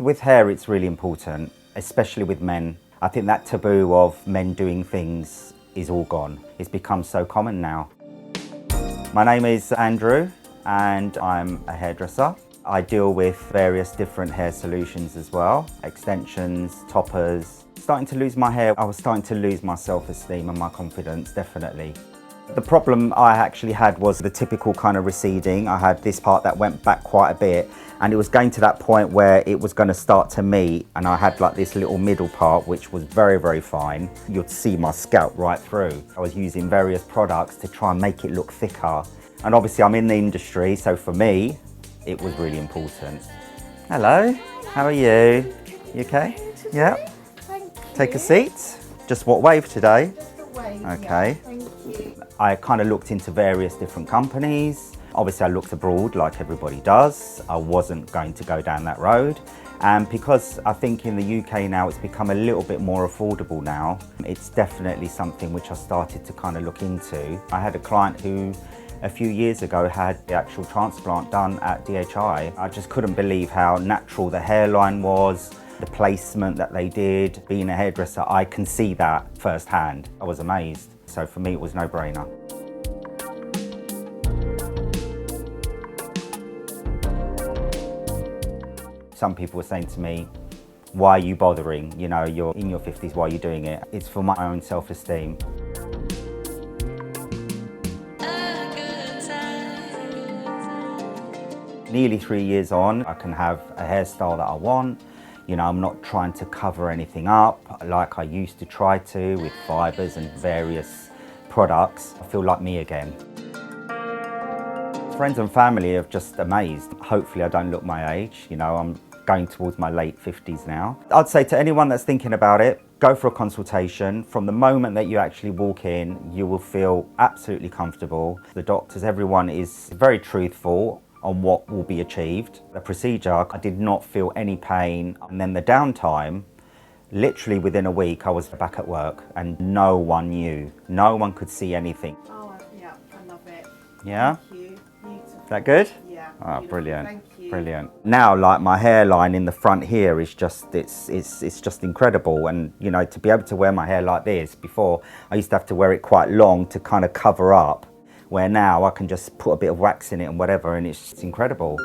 With hair, it's really important, especially with men. I think that taboo of men doing things is all gone. It's become so common now. My name is Andrew and I'm a hairdresser. I deal with various different hair solutions as well, extensions, toppers. Starting to lose my hair, I was starting to lose my self-esteem and my confidence, definitely. The problem I actually had was the typical kind of receding. I had this part that went back quite a bit, and it was getting to that point where it was going to start to meet, and I had like this little middle part which was very, very fine. You'd see my scalp right through. I was using various products to try and make it look thicker. And obviously I'm in the industry, so for me, it was really important. Hello, how are you? You okay? Yeah. Thank you. Take a seat. Just what wave today? Just a wave. Okay. Yeah, thank you. I kind of looked into various different companies. Obviously I looked abroad like everybody does. I wasn't going to go down that road. And because I think in the UK now it's become a little bit more affordable now, it's definitely something which I started to kind of look into. I had a client who a few years ago had the actual transplant done at DHI. I just couldn't believe how natural the hairline was, the placement that they did. Being a hairdresser, I can see that firsthand. I was amazed. So for me, it was no-brainer. Some people were saying to me, why are you bothering? You know, you're in your 50s, why are you doing it? It's for my own self-esteem. Nearly 3 years on, I can have a hairstyle that I want. You know, I'm not trying to cover anything up like I used to try to with fibres and various products. I feel like me again. Friends and family are just amazed. Hopefully I don't look my age. You know, I'm going towards my late 50s now. I'd say to anyone that's thinking about it, go for a consultation. From the moment that you actually walk in, you will feel absolutely comfortable. The doctors, everyone is very truthful on what will be achieved. The procedure, I did not feel any pain. And then the downtime, literally within a week, I was back at work and no one knew. No one could see anything. Oh, yeah, I love it. Yeah? Thank you. Beautiful. Is that good? Yeah. Oh, beautiful. brilliant. Thank you. Brilliant. Now, like my hairline in the front here is just, it's just incredible. And you know, to be able to wear my hair like this, before I used to have to wear it quite long to kind of cover up, where now I can just put a bit of wax in it and whatever, and it's incredible.